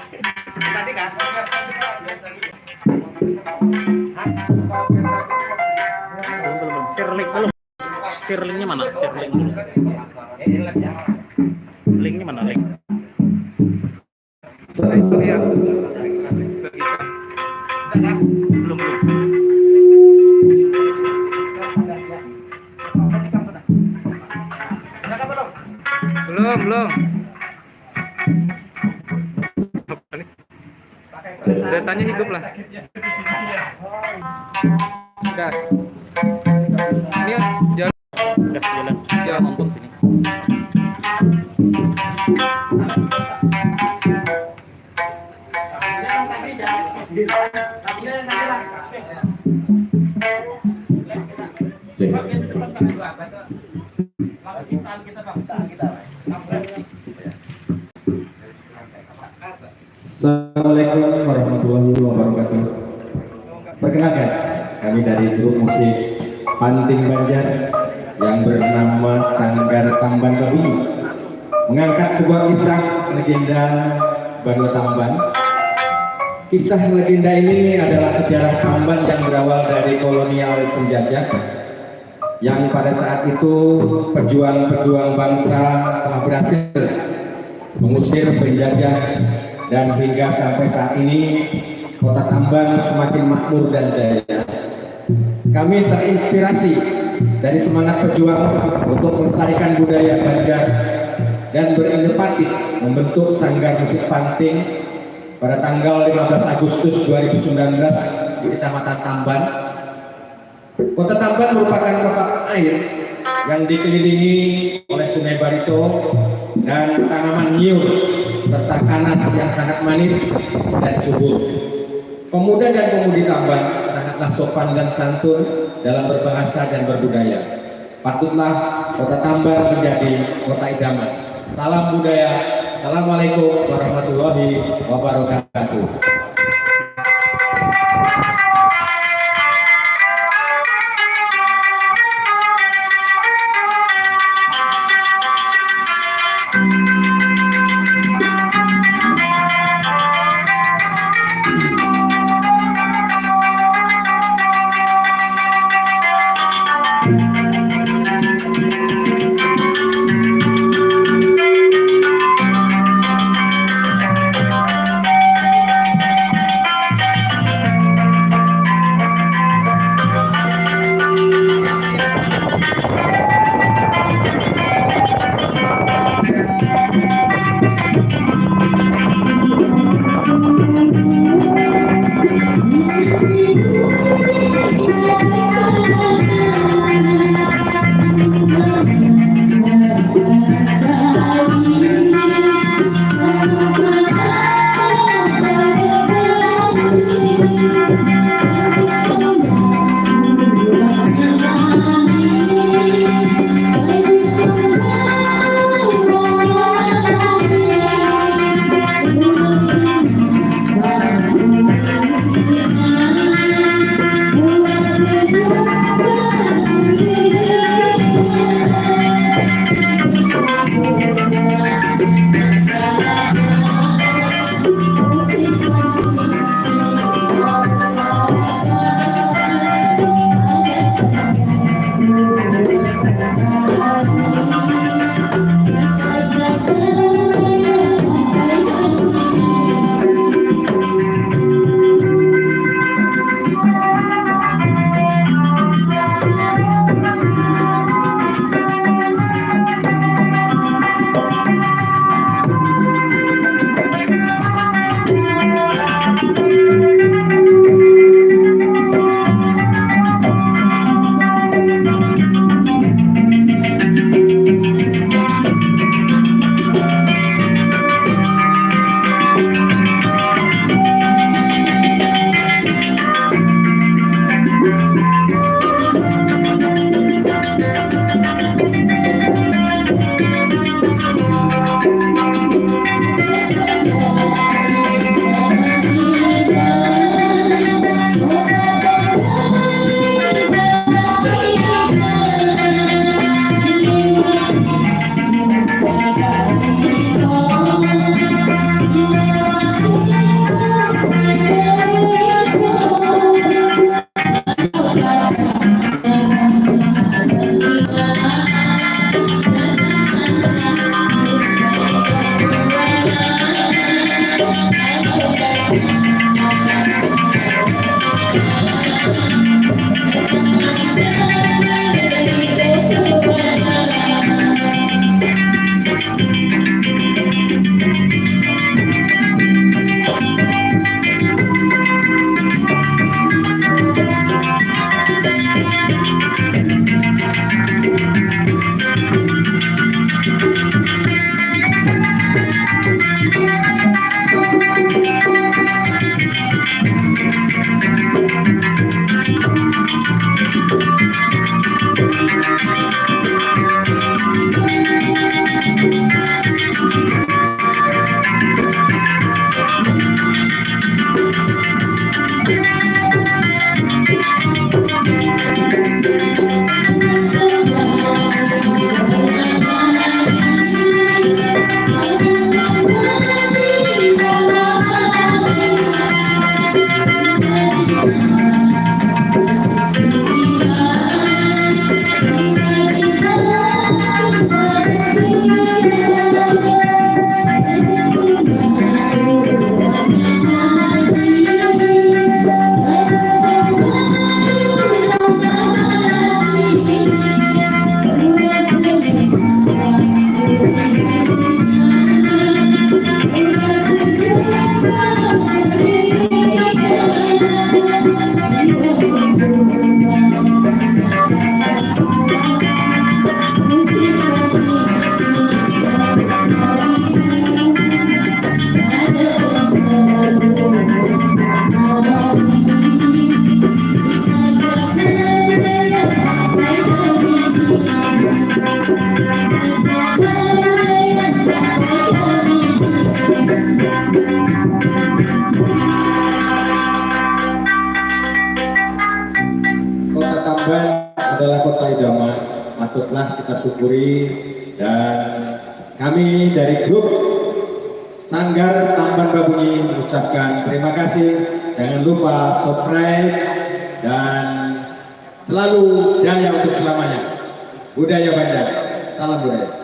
Tadi kan? Belum. Share linknya mana? Share link dulu. Linknya mana? Link. Nah, itu dia. Belum. Belum. Datanya hidup lah. Udah. Ini jalan. Udah jalan nonton sini. Assalamualaikum warahmatullahi wabarakatuh. Perkenalkan, kami dari grup musik Panting Banjar yang bernama Sanggar Tamban Babini mengangkat sebuah kisah legenda Banua Tamban. Kisah legenda ini adalah sejarah Tamban yang berawal dari kolonial penjajah yang pada saat itu pejuang-pejuang bangsa telah berhasil mengusir penjajah, dan hingga sampai saat ini kota Tamban semakin makmur dan jaya. Kami terinspirasi dari semangat pejuang untuk melestarikan budaya Banjar dan berinovatif membentuk Sanggar Musik Panting pada tanggal 15 Agustus 2019 di Kecamatan Tamban. Kota Tamban merupakan kota air yang dikelilingi oleh Sungai Barito dan tanaman nyur serta kanas yang sangat manis dan subur. Pemuda dan pemudi Tamban sangatlah sopan dan santun dalam berbahasa dan berbudaya. Patutlah kota Tamban menjadi kota idaman. Salam budaya. Assalamualaikum warahmatullahi wabarakatuh. Kami dari grup Sanggar Tamban Babunyi mengucapkan terima kasih. Jangan lupa subscribe dan selalu jaya untuk selamanya. Budaya Banjar, salam budaya.